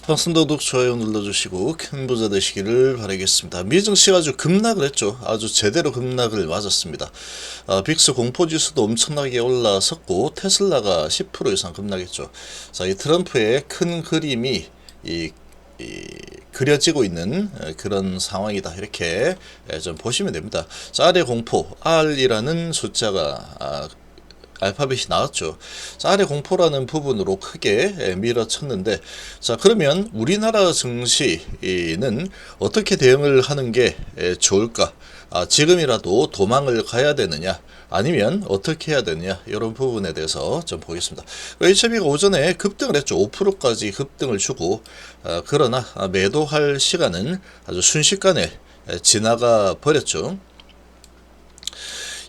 반갑습니다. 구독, 좋아요 눌러주시고 큰 부자 되시기를 바라겠습니다. 미증시가 아주 급락을 했죠. 아주 제대로 급락을 맞았습니다. 빅스 공포지수도 엄청나게 올라섰고 테슬라가 10% 이상 급락했죠. 자, 이 트럼프의 큰 그림이 그려지고 있는 그런 상황이다. 이렇게 좀 보시면 됩니다. 자, R의 공포, R이라는 숫자가 알파벳이 나왔죠. 자, 아래 공포라는 부분으로 크게 밀어쳤는데, 자, 그러면 우리나라 증시는 어떻게 대응을 하는 게 좋을까? 지금이라도 도망을 가야 되느냐? 아니면 어떻게 해야 되느냐? 이런 부분에 대해서 좀 보겠습니다. HB가 오전에 급등을 했죠. 5%까지 급등을 주고, 그러나 매도할 시간은 아주 순식간에 지나가 버렸죠.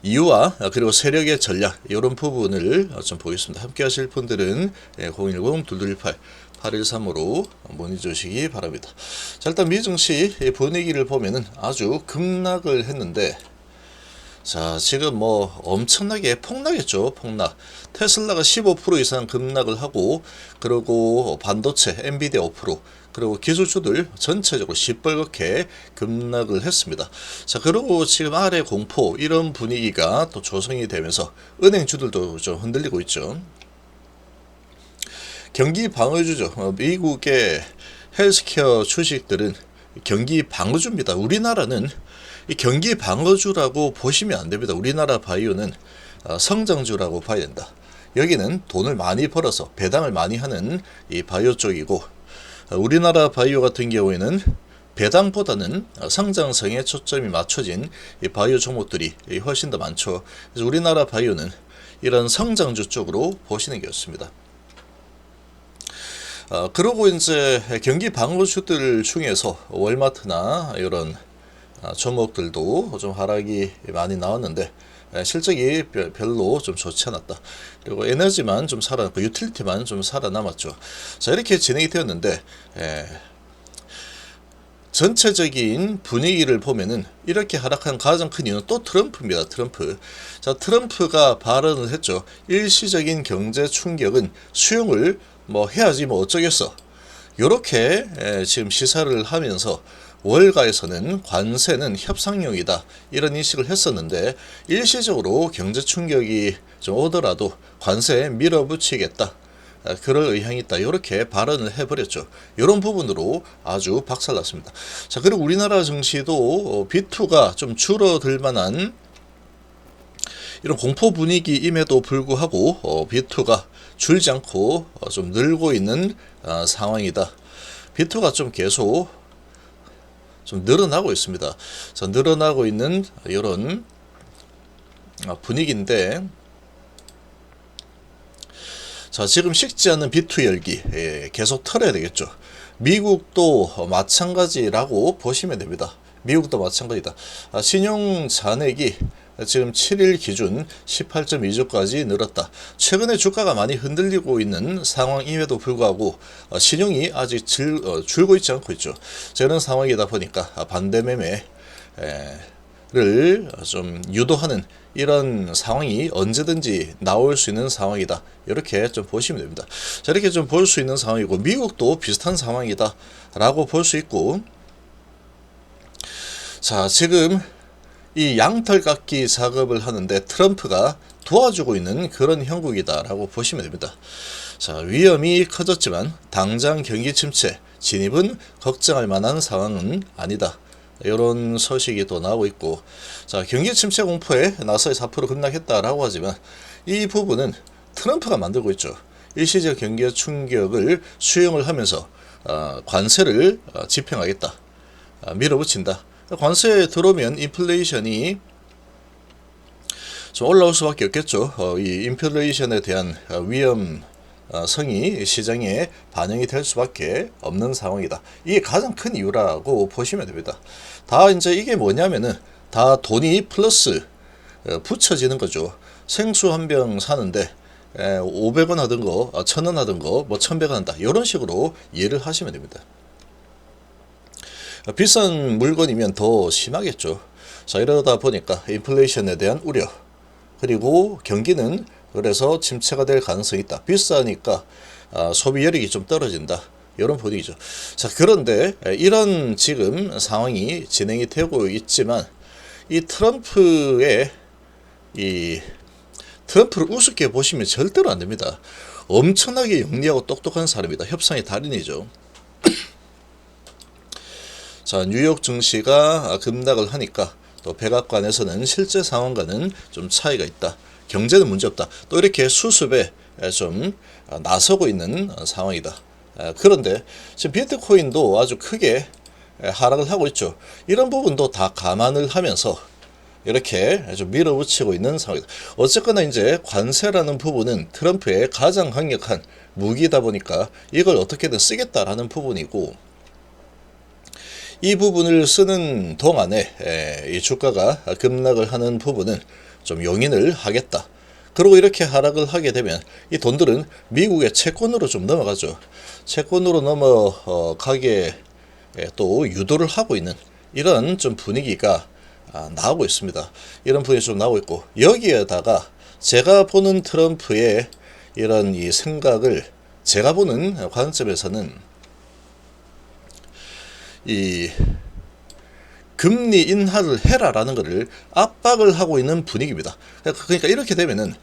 이유와 그리고 세력의 전략 이런 부분을 좀 보겠습니다. 함께 하실 분들은 010-2218-8135로 문의 주시기 바랍니다. 자, 일단 미증시 분위기를 보면은 아주 급락을 했는데, 자, 지금 뭐 엄청나게 폭락했죠. 폭락. 테슬라가 15% 이상 급락을 하고, 그리고 반도체 엔비디아 5%, 그리고 기술주들 전체적으로 시뻘겋게 급락을 했습니다. 자, 그리고 지금 아래 공포 이런 분위기가 또 조성이 되면서 은행주들도 좀 흔들리고 있죠. 경기 방어주죠. 미국의 헬스케어 주식들은 경기 방어주입니다. 우리나라는 이 경기 방어주라고 보시면 안 됩니다. 우리나라 바이오는 성장주라고 봐야 된다. 여기는 돈을 많이 벌어서 배당을 많이 하는 이 바이오 쪽이고, 우리나라 바이오 같은 경우에는 배당보다는 성장성에 초점이 맞춰진 이 바이오 종목들이 훨씬 더 많죠. 그래서 우리나라 바이오는 이런 성장주 쪽으로 보시는 게 좋습니다. 그리고 이제 경기 방어주들 중에서 월마트나 이런 종목들도 좀 하락이 많이 나왔는데 실적이 별로 좀 좋지 않았다. 그리고 에너지만 좀 살아남고 유틸리티만 좀 살아남았죠. 자, 이렇게 진행이 되었는데 전체적인 분위기를 보면은 이렇게 하락한 가장 큰 이유는 또 트럼프입니다. 트럼프. 자, 트럼프가 발언을 했죠. 일시적인 경제 충격은 수용을 뭐 해야지 뭐 어쩌겠어. 요렇게 지금 시사를 하면서 월가에서는 관세는 협상용이다 이런 인식을 했었는데, 일시적으로 경제 충격이 좀 오더라도 관세에 밀어붙이겠다, 그럴 의향이 있다, 이렇게 발언을 해버렸죠. 이런 부분으로 아주 박살났습니다. 자, 그리고 우리나라 증시도 B2가 좀 줄어들 만한 이런 공포 분위기임에도 불구하고 B2가 줄지 않고 좀 늘고 있는 상황이다. B2가 좀 계속 좀 늘어나고 있습니다. 자, 늘어나고 있는 이런 분위기인데, 자, 지금 식지 않는 B2 열기 계속 털어야 되겠죠. 미국도 마찬가지라고 보시면 됩니다. 미국도 마찬가지다. 신용 잔액이 지금 7일 기준 18.2조까지 늘었다. 최근에 주가가 많이 흔들리고 있는 상황임에도 불구하고 신용이 아직 줄고 있지 않고 있죠. 이런 상황이다 보니까 반대 매매를 좀 유도하는 이런 상황이 언제든지 나올 수 있는 상황이다. 이렇게 좀 보시면 됩니다. 자, 이렇게 좀 볼 수 있는 상황이고, 미국도 비슷한 상황이다 라고 볼 수 있고, 자, 지금 이 양털 깎기 작업을 하는데 트럼프가 도와주고 있는 그런 형국이다라고 보시면 됩니다. 자, 위험이 커졌지만 당장 경기 침체 진입은 걱정할 만한 상황은 아니다. 이런 소식이 또 나오고 있고, 자, 경기 침체 공포에 나서에 4% 급락했다라고 하지만 이 부분은 트럼프가 만들고 있죠. 일시적 경기 충격을 수용을 하면서 관세를 집행하겠다, 밀어붙인다. 관세에 들어오면 인플레이션이 좀 올라올 수밖에 없겠죠. 이 인플레이션에 대한 위험성이 시장에 반영이 될 수밖에 없는 상황이다. 이게 가장 큰 이유라고 보시면 됩니다. 다 이제 이게 뭐냐면은 다 돈이 플러스 붙여지는 거죠. 생수 한 병 사는데 500원 하던 거, 1000원 하던 거, 뭐 1100원 한다. 이런 식으로 이해를 하시면 됩니다. 비싼 물건이면 더 심하겠죠. 자, 이러다 보니까 인플레이션에 대한 우려, 그리고 경기는 그래서 침체가 될 가능성이 있다. 비싸니까 소비 여력이 좀 떨어진다. 이런 분위기죠. 자, 그런데 이런 지금 상황이 진행이 되고 있지만 이 트럼프를 우습게 보시면 절대로 안 됩니다. 엄청나게 영리하고 똑똑한 사람이다. 협상의 달인이죠. 자, 뉴욕 증시가 급락을 하니까 또 백악관에서는 실제 상황과는 좀 차이가 있다. 경제는 문제없다. 또 이렇게 수습에 좀 나서고 있는 상황이다. 그런데 지금 비트코인도 아주 크게 하락을 하고 있죠. 이런 부분도 다 감안을 하면서 이렇게 좀 밀어붙이고 있는 상황이다. 어쨌거나 이제 관세라는 부분은 트럼프의 가장 강력한 무기다 보니까 이걸 어떻게든 쓰겠다라는 부분이고, 이 부분을 쓰는 동안에 이 주가가 급락을 하는 부분은 좀 용인을 하겠다. 그리고 이렇게 하락을 하게 되면 이 돈들은 미국의 채권으로 좀 넘어가죠. 채권으로 넘어가게 또 유도를 하고 있는 이런 좀 분위기가 나오고 있습니다. 이런 분위기 좀 나오고 있고, 여기에다가 제가 보는 트럼프의 이런 이 생각을, 제가 보는 관점에서는 이 금리 인하를 해라라는 것을 압박을 하고 있는 분위기입니다. 그러니까 이렇게 되면은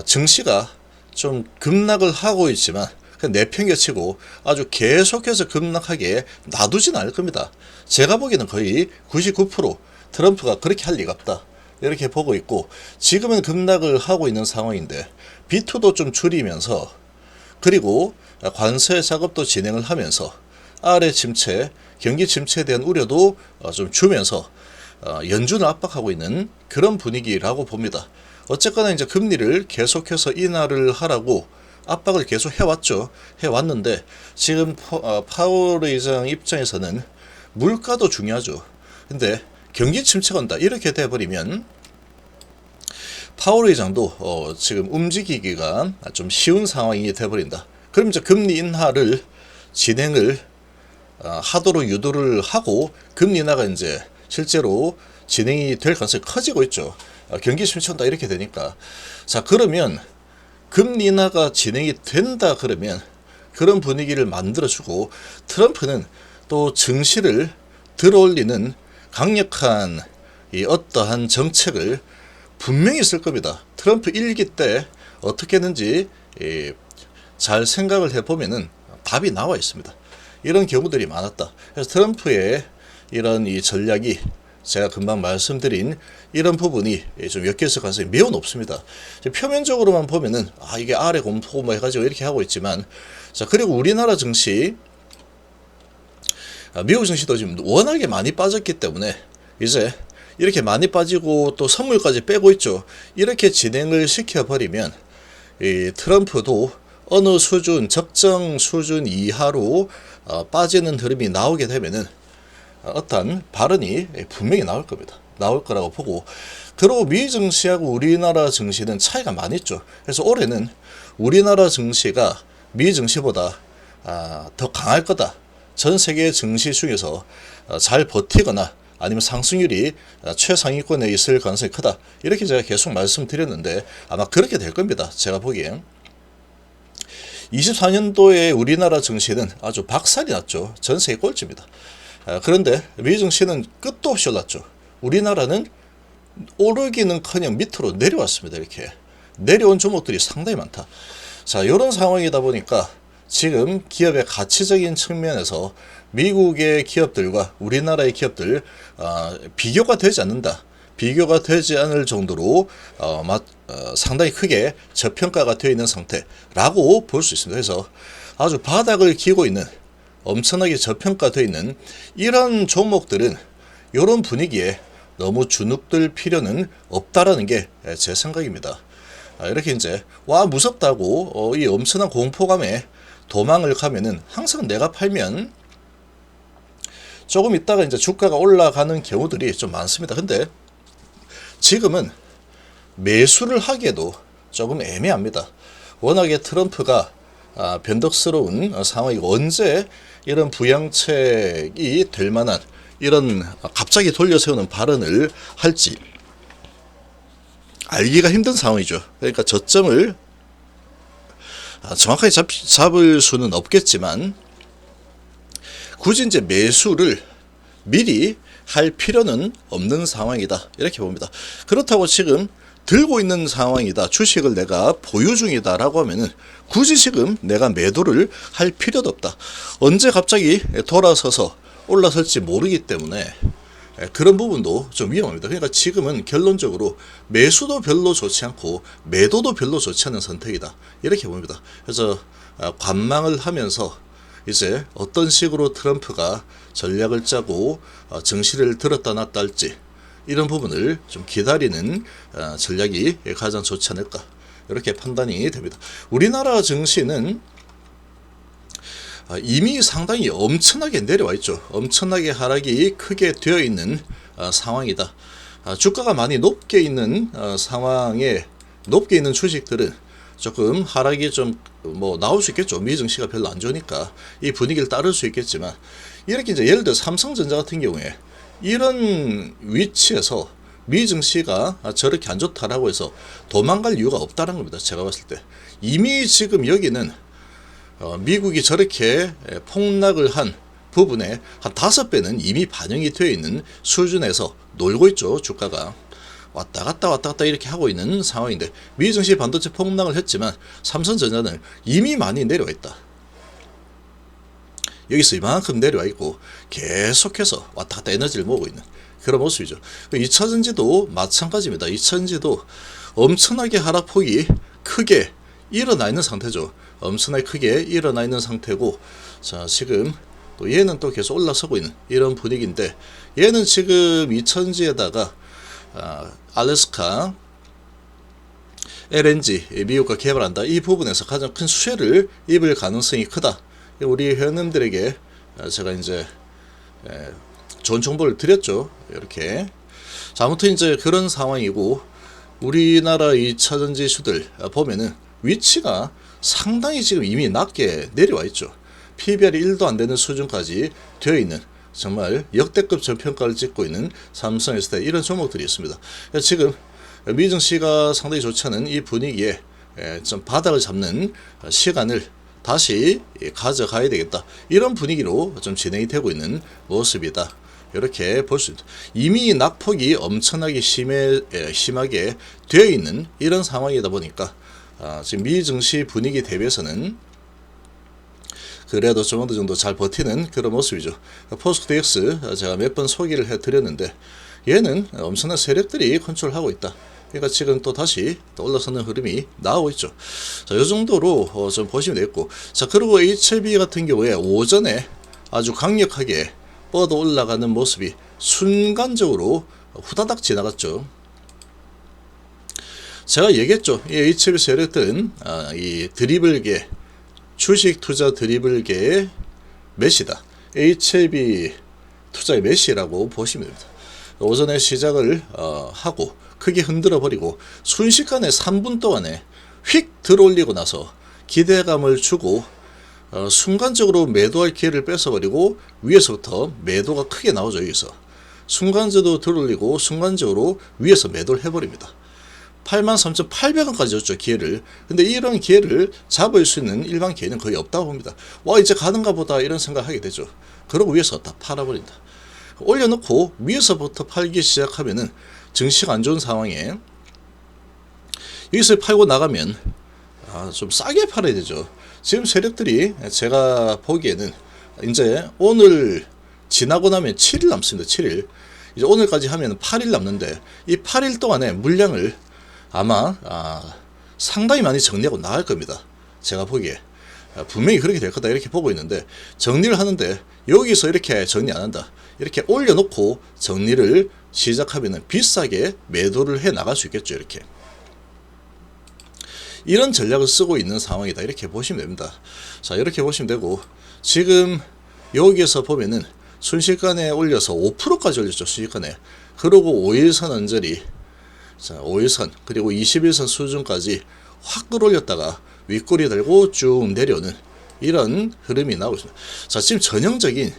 증시가 좀 급락을 하고 있지만 내팽개치고 아주 계속해서 급락하게 놔두진 않을 겁니다. 제가 보기에는 거의 99% 트럼프가 그렇게 할 리가 없다, 이렇게 보고 있고, 지금은 급락을 하고 있는 상황인데 비투도 좀 줄이면서, 그리고 관세 작업도 진행을 하면서 아래 침체, 경기 침체에 대한 우려도 좀 주면서 연준을 압박하고 있는 그런 분위기라고 봅니다. 어쨌거나 이제 금리를 계속해서 인하를 하라고 압박을 계속 해왔는데 지금 파월 의장 입장에서는 물가도 중요하죠. 근데 경기 침체가 온다, 이렇게 돼버리면 파월 의장도 지금 움직이기가 좀 쉬운 상황이 돼버린다. 그럼 이제 금리 인하를 진행을 하도록 유도를 하고 금리 인하가 이제 실제로 진행이 될 가능성이 커지고 있죠. 경기 침체 온다 이렇게 되니까. 자, 그러면 금리 인하가 진행이 된다 그러면 그런 분위기를 만들어주고, 트럼프는 또 증시를 들어올리는 강력한 이 어떠한 정책을 분명히 쓸 겁니다. 트럼프 1기 때 어떻게 했는지 잘 생각을 해보면은 답이 나와 있습니다. 이런 경우들이 많았다. 그래서 트럼프의 이런 이 전략이 제가 금방 말씀드린 이런 부분이 좀 엮여있을 가능성이 매우 높습니다. 표면적으로만 보면은 이게 아래 공포 뭐 해가지고 이렇게 하고 있지만, 자, 그리고 우리나라 증시, 미국 증시도 지금 워낙에 많이 빠졌기 때문에 이제 이렇게 많이 빠지고 또 선물까지 빼고 있죠. 이렇게 진행을 시켜버리면 이 트럼프도 어느 수준, 적정 수준 이하로 빠지는 흐름이 나오게 되면은 어떤 발언이 분명히 나올 겁니다. 나올 거라고 보고, 그리고 미 증시하고 우리나라 증시는 차이가 많이 있죠. 그래서 올해는 우리나라 증시가 미 증시보다 더 강할 거다. 전 세계 증시 중에서 잘 버티거나 아니면 상승률이 최상위권에 있을 가능성이 크다. 이렇게 제가 계속 말씀드렸는데 아마 그렇게 될 겁니다. 제가 보기엔. 24년도에 우리나라 증시는 아주 박살이 났죠. 전 세계 꼴찌입니다. 그런데 미 증시는 끝도 없이 올랐죠. 우리나라는 오르기는커녕 밑으로 내려왔습니다. 이렇게 내려온 종목들이 상당히 많다. 자, 이런 상황이다 보니까 지금 기업의 가치적인 측면에서 미국의 기업들과 우리나라의 기업들 비교가 되지 않는다. 비교가 되지 않을 정도로 상당히 크게 저평가가 되어 있는 상태라고 볼 수 있습니다. 그래서 아주 바닥을 기고 있는, 엄청나게 저평가되어 있는 이런 종목들은 이런 분위기에 너무 주눅들 필요는 없다라는 게 제 생각입니다. 이렇게 이제 무섭다고 이 엄청난 공포감에 도망을 가면은 항상 내가 팔면 조금 있다가 이제 주가가 올라가는 경우들이 좀 많습니다. 근데 지금은 매수를 하기에도 조금 애매합니다. 워낙에 트럼프가 변덕스러운 상황이고, 언제 이런 부양책이 될 만한 이런 갑자기 돌려세우는 발언을 할지 알기가 힘든 상황이죠. 그러니까 저점을 정확하게 잡을 수는 없겠지만 굳이 이제 매수를 미리 할 필요는 없는 상황이다. 이렇게 봅니다. 그렇다고 지금 들고 있는 상황이다. 주식을 내가 보유 중이다 라고 하면은 굳이 지금 내가 매도를 할 필요도 없다. 언제 갑자기 돌아서서 올라설지 모르기 때문에 그런 부분도 좀 위험합니다. 그러니까 지금은 결론적으로 매수도 별로 좋지 않고 매도도 별로 좋지 않은 선택이다. 이렇게 봅니다. 그래서 관망을 하면서 이제 어떤 식으로 트럼프가 전략을 짜고 정시를 들었다 놨다 할지 이런 부분을 좀 기다리는 전략이 가장 좋지 않을까 이렇게 판단이 됩니다. 우리나라 증시는 이미 상당히 엄청나게 내려와 있죠. 엄청나게 하락이 크게 되어 있는 상황이다. 주가가 많이 높게 있는 상황에 높게 있는 주식들은 조금 하락이 좀 나올 수 있겠죠. 미 증시가 별로 안 좋으니까 이 분위기를 따를 수 있겠지만 이렇게 이제 예를 들어 삼성전자 같은 경우에 이런 위치에서 미 증시가 저렇게 안 좋다라고 해서 도망갈 이유가 없다는 겁니다. 제가 봤을 때 이미 지금 여기는 미국이 저렇게 폭락을 한 부분에 한 5배는 이미 반영이 되어 있는 수준에서 놀고 있죠. 주가가 왔다 갔다 이렇게 하고 있는 상황인데 미 증시 반도체 폭락을 했지만 삼성전자는 이미 많이 내려와 있다. 여기서 이만큼 내려와 있고 계속해서 왔다 갔다 에너지를 모으고 있는 그런 모습이죠. 2차전지도 마찬가지입니다. 2차전지도 엄청나게 하락폭이 크게 일어나 있는 상태죠. 엄청나게 크게 일어나 있는 상태고, 자, 지금 또 얘는 또 계속 올라서고 있는 이런 분위기인데, 얘는 지금 2차전지에다가 알래스카 LNG 미국과 개발한다 이 부분에서 가장 큰 수혜를 입을 가능성이 크다. 우리 회원님들에게 제가 이제 좋은 정보를 드렸죠. 이렇게. 자, 아무튼 이제 그런 상황이고, 우리나라 2차전지 주들 보면은 위치가 상당히 지금 이미 낮게 내려와 있죠. PBR이 1도 안 되는 수준까지 되어 있는 정말 역대급 저평가를 찍고 있는 삼성 SDI 이런 종목들이 있습니다. 지금 미증시가 상당히 좋지 않은 이 분위기에 좀 바닥을 잡는 시간을 다시 가져가야 되겠다. 이런 분위기로 좀 진행이 되고 있는 모습이다. 이렇게 볼 수 있다. 이미 낙폭이 엄청나게 심하게 되어 있는 이런 상황이다 보니까 지금 미증시 분위기 대비해서는 그래도 좀 어느 정도 잘 버티는 그런 모습이죠. 포스코 DX 제가 몇 번 소개를 해드렸는데 얘는 엄청난 세력들이 컨트롤하고 있다. 그러니까 지금 또 다시 또 올라서는 흐름이 나오고 있죠. 자, 이 정도로 좀 보시면 되겠고, 자, 그리고 HLB 같은 경우에 오전에 아주 강력하게 뻗어 올라가는 모습이 순간적으로 후다닥 지나갔죠. 제가 얘기했죠. 이 HLB 세력들은 이 드리블계, 주식 투자 드리블계의 메시다. HLB 투자의 메시라고 보시면 됩니다. 오전에 시작을 하고 크게 흔들어 버리고 순식간에 3분 동안에 휙 들어올리고 나서 기대감을 주고 순간적으로 매도할 기회를 뺏어버리고 위에서부터 매도가 크게 나오죠. 여기서 순간적으로 들어올리고 순간적으로 위에서 매도를 해버립니다. 83,800원까지 줬죠. 기회를. 근데 이런 기회를 잡을 수 있는 일반 기회는 거의 없다고 봅니다. 와, 이제 가는가 보다 이런 생각하게 되죠. 그러고 위에서 다 팔아버린다. 올려놓고 위에서부터 팔기 시작하면은 증시가 안 좋은 상황에 여기서 팔고 나가면 좀 싸게 팔아야 되죠. 지금 세력들이 제가 보기에는 이제 오늘 지나고 나면 7일 남습니다. 7일. 이제 오늘까지 하면 8일 남는데 이 8일 동안에 물량을 아마 상당히 많이 정리하고 나갈 겁니다. 제가 보기에 분명히 그렇게 될 거다 이렇게 보고 있는데, 정리를 하는데 여기서 이렇게 정리 안 한다. 이렇게 올려놓고 정리를 시작하면 비싸게 매도를 해 나갈 수 있겠죠. 이렇게 이런 전략을 쓰고 있는 상황이다 이렇게 보시면 됩니다. 자, 이렇게 보시면 되고, 지금 여기에서 보면은 순식간에 올려서 5%까지 올렸죠. 순식간에. 그러고 5일선 언저리, 자, 5일선 그리고 21선 수준까지 확 끌어올렸다가 윗꼬리 달고 쭉 내려오는 이런 흐름이 나오고 있습니다. 자, 지금 전형적인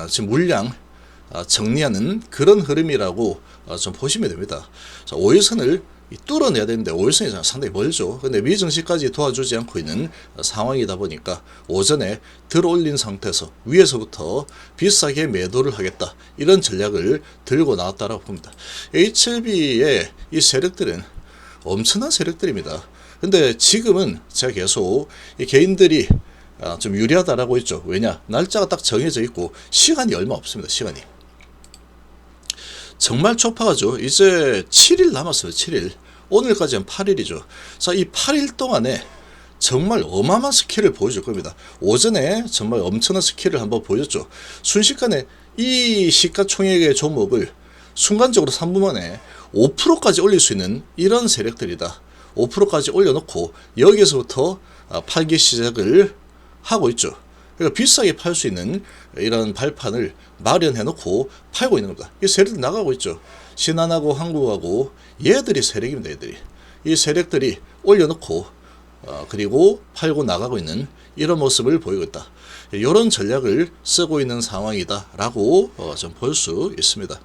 지금 물량 정리하는 그런 흐름이라고 좀 보시면 됩니다. 자, 5일선을 뚫어내야 되는데 5일선이 상당히 멀죠. 근데 미증시까지 도와주지 않고 있는 상황이다 보니까 오전에 들어올린 상태에서 위에서부터 비싸게 매도를 하겠다, 이런 전략을 들고 나왔다라고 봅니다. HLB의 이 세력들은 엄청난 세력들입니다. 근데 지금은 제가 계속 이 개인들이 좀 유리하다라고 했죠. 왜냐? 날짜가 딱 정해져 있고 시간이 얼마 없습니다. 시간이 정말 촉박하죠. 이제 7일 남았어요. 7일. 오늘까지는 8일이죠. 자, 이 8일 동안에 정말 어마어마한 스킬을 보여줄 겁니다. 오전에 정말 엄청난 스킬을 한번 보여줬죠. 순식간에 이 시가총액의 종목을 순간적으로 3분 만에 5%까지 올릴 수 있는 이런 세력들이다. 5%까지 올려놓고 여기서부터 팔기 시작을 하고 있죠. 그러니까 비싸게 팔 수 있는 이런 발판을 마련해 놓고 팔고 있는 겁니다. 이 세력들이 나가고 있죠. 신한하고 한국하고 얘들이 세력입니다. 얘들이. 이 세력들이 올려놓고 그리고 팔고 나가고 있는 이런 모습을 보이고 있다. 이런 전략을 쓰고 있는 상황이다 라고 좀 볼 수 있습니다.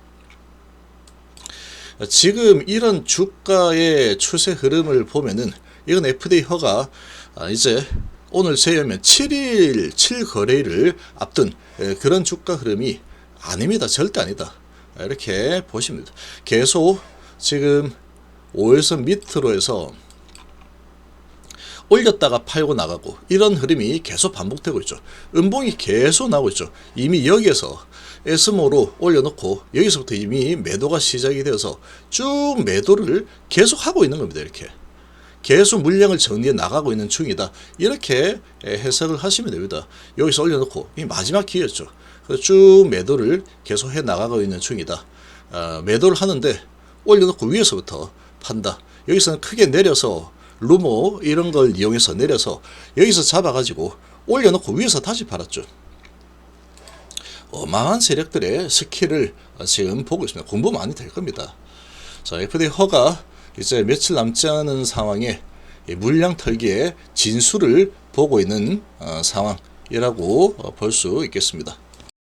지금 이런 주가의 추세 흐름을 보면은 이건 FDA 허가 이제 오늘 재열면 7일 7거래일을 앞둔 그런 주가 흐름이 아닙니다. 절대 아니다. 이렇게 보시면 됩니다. 계속 지금 5일선 밑으로 해서 올렸다가 팔고 나가고 이런 흐름이 계속 반복되고 있죠. 음봉이 계속 나오고 있죠. 이미 여기에서 에스모로 올려놓고 여기서부터 이미 매도가 시작이 되어서 쭉 매도를 계속 하고 있는 겁니다. 이렇게 계속 물량을 정리해 나가고 있는 중이다. 이렇게 해석을 하시면 됩니다. 여기서 올려놓고 이 마지막 기회였죠. 그래서 쭉 매도를 계속 해 나가고 있는 중이다. 매도를 하는데 올려놓고 위에서부터 판다. 여기서는 크게 내려서 루모 이런 걸 이용해서 내려서 여기서 잡아가지고 올려놓고 위에서 다시 팔았죠. 어마어마한 세력들의 스킬을 지금 보고 있습니다. 공부 많이 될 겁니다. 자, FDA 허가 이제 며칠 남지 않은 상황에 물량 털기의 진수를 보고 있는 상황이라고 볼 수 있겠습니다.